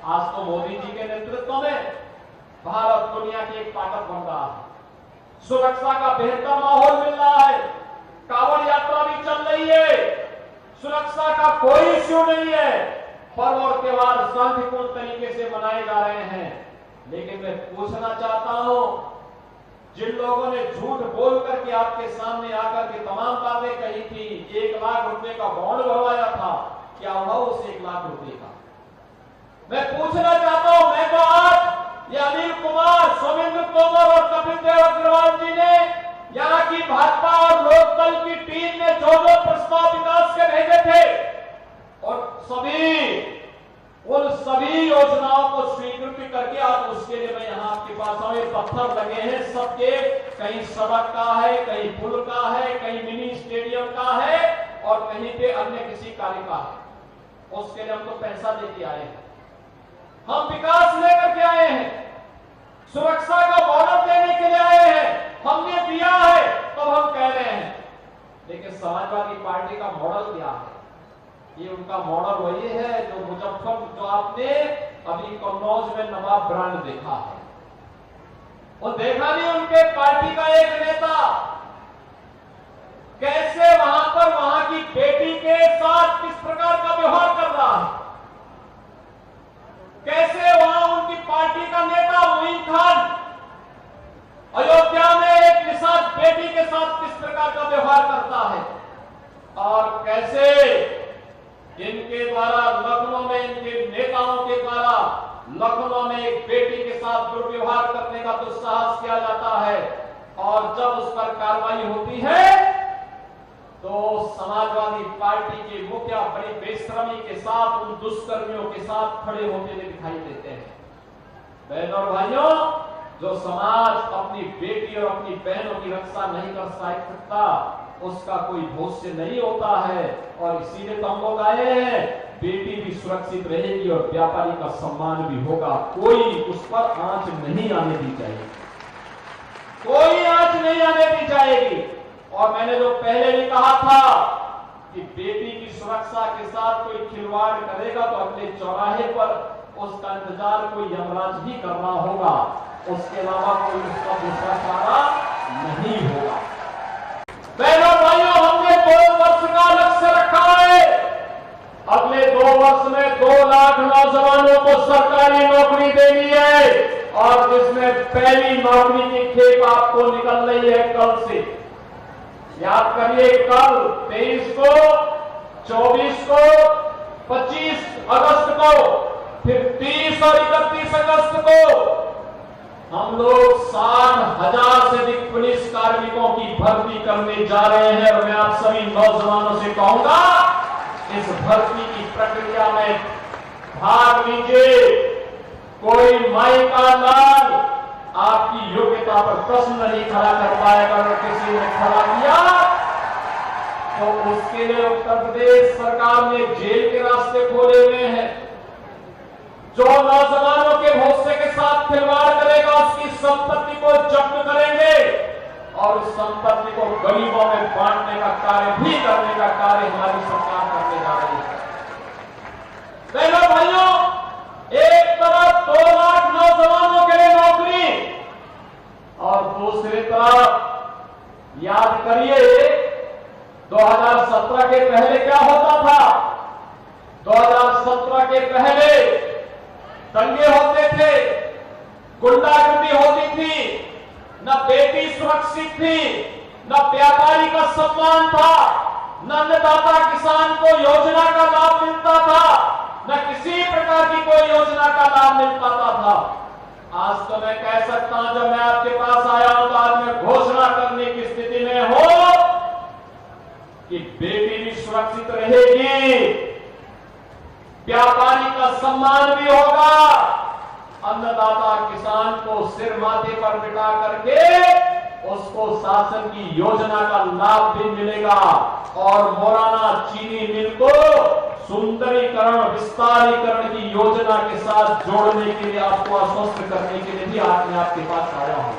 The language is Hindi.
आज तो मोदी जी के नेतृत्व में भारत दुनिया की एक ताकत बन रहा है, सुरक्षा का बेहतर माहौल मिल रहा है, कांवड़ यात्रा भी चल रही है, सुरक्षा का कोई इश्यू नहीं है, पर्व और त्योहार शांतिपूर्ण तरीके से मनाए जा रहे हैं। लेकिन मैं पूछना चाहता हूं, जिन लोगों ने झूठ बोल करके आपके सामने आकर के तमाम बातें कही थी, 1 लाख रुपए का बॉन्ड भरवाया था, क्या हुआ उस 1 लाख रुपए का? मैं पूछना चाहता हूं, मैं तो आज ये अनिल कुमार, सोमेंद्र तोमर और कपिल देव अग्रवाल जी ने, यहाँ की भाजपा और लोकदल की टीम ने जो प्रस्ताव विकास के भेजे थे और उन सभी योजनाओं को स्वीकृति करके आज उसके लिए मैं यहाँ आपके पास आऊं। ये पत्थर लगे हैं सबके, कहीं सड़क का है, कहीं पुल का है, कहीं मिनी स्टेडियम का है और कहीं पे अन्य किसी कार्य का है। उसके लिए हम तो पैसा लेके आए हैं, हम विकास लेकर के आए हैं, सुरक्षा का बॉर्डर देने के लिए आए हैं, हमने दिया है तो हम कह रहे हैं। लेकिन समाजवादी पार्टी का मॉडल क्या है? ये उनका मॉडल वही है जो मुजफ्फरपुर, जो आपने अभी कन्नौज में नवाब ब्रांड देखा है, वो देखा नहीं उनके पार्टी का एक नेता कैसे वहां पर वहां की बेटी के साथ किस प्रकार का व्यवहार कर रहा है, कैसे वहां उनकी पार्टी का नेता मोइन खान अयोध्या में एक निषाद बेटी के साथ किस प्रकार का व्यवहार करता है और कैसे इनके द्वारा लखनऊ में, इनके नेताओं के द्वारा लखनऊ में एक बेटी के साथ दुर्व्यवहार करने का दुस्साहस किया जाता है और जब उस पर कार्रवाई होती है तो समाजवादी पार्टी के मुखिया बड़ी बेशर्मी के साथ उन दुष्कर्मियों के साथ खड़े होते हुए दिखाई देते हैं। बहनों और भाइयों, जो समाज अपनी बेटी और अपनी बहनों की रक्षा नहीं कर सकता उसका कोई भविष्य नहीं होता है और इसीलिए तो हम लोग आए हैं। बेटी भी सुरक्षित रहेगी और व्यापारी का सम्मान भी होगा, कोई उस पर आंच नहीं आने दी जाएगी, कोई आंच नहीं आने दी जाएगी। और मैंने जो पहले भी कहा था कि बेटी की सुरक्षा के साथ कोई खिलवाड़ करेगा तो अगले चौराहे पर उसका इंतजार कोई यमराज ही करना होगा, उसके अलावा कोई उसका दूसरा चारा नहीं होगा। बहनों भाइयों, हमने 2 वर्ष का लक्ष्य रखा है, अगले 2 वर्ष में 2 लाख नौजवानों को सरकारी नौकरी देनी है और जिसमें पहली नौकरी की खेप आपको निकल रही है कल से। याद करिए, कल 23 को, 24 को, 25 अगस्त को, फिर 30 और 31 अगस्त को हम लोग 60,000 से अधिक पुलिस कार्मिकों की भर्ती करने जा रहे हैं और मैं आप सभी नौजवानों से कहूंगा, इस भर्ती की प्रक्रिया में भाग लीजिए। कोई माई का लाल आपकी योग्यता पर प्रश्न नहीं खड़ा कर पाएगा, अगर किसी ने खड़ा किया तो उसके लिए उत्तर प्रदेश सरकार ने जेल के रास्ते खोले हुए हैं। जो नौजवानों के भविष्य के साथ खिलवाड़ करेगा उसकी संपत्ति को जब्त करेंगे और उस संपत्ति को गरीबों में बांटने का कार्य भी करने का कार्य हमारी सरकार करने जा रही है। बहनों भाइयों, एक तरफ 2 लाख नौजवानों के लिए नौकरी और दूसरी तरफ याद करिए 2017 के पहले क्या होता था। 2017 के पहले दंगे होते थे, गुंडागर्दी होती थी, न बेटी सुरक्षित थी, न व्यापारी का सम्मान था, न अन्नदाता किसान को योजना का लाभ मिलता था, न किसी प्रकार की कोई योजना का लाभ मिल पाता था। आज तो मैं कह सकता हूं, जब मैं आपके पास आया हूं तो आज मैं घोषणा करने की स्थिति में हूं कि बेटी भी सुरक्षित रहेगी, व्यापारी का सम्मान भी होगा, अन्नदाता किसान को सिर माथे पर बिठा करके उसको शासन की योजना का लाभ भी मिलेगा और मोराना चीनी मिल को सुंदरीकरण, विस्तारीकरण की योजना के साथ जोड़ने के लिए, आपको आश्वस्त करने के लिए भी आज मैं आपके पास आया हूं।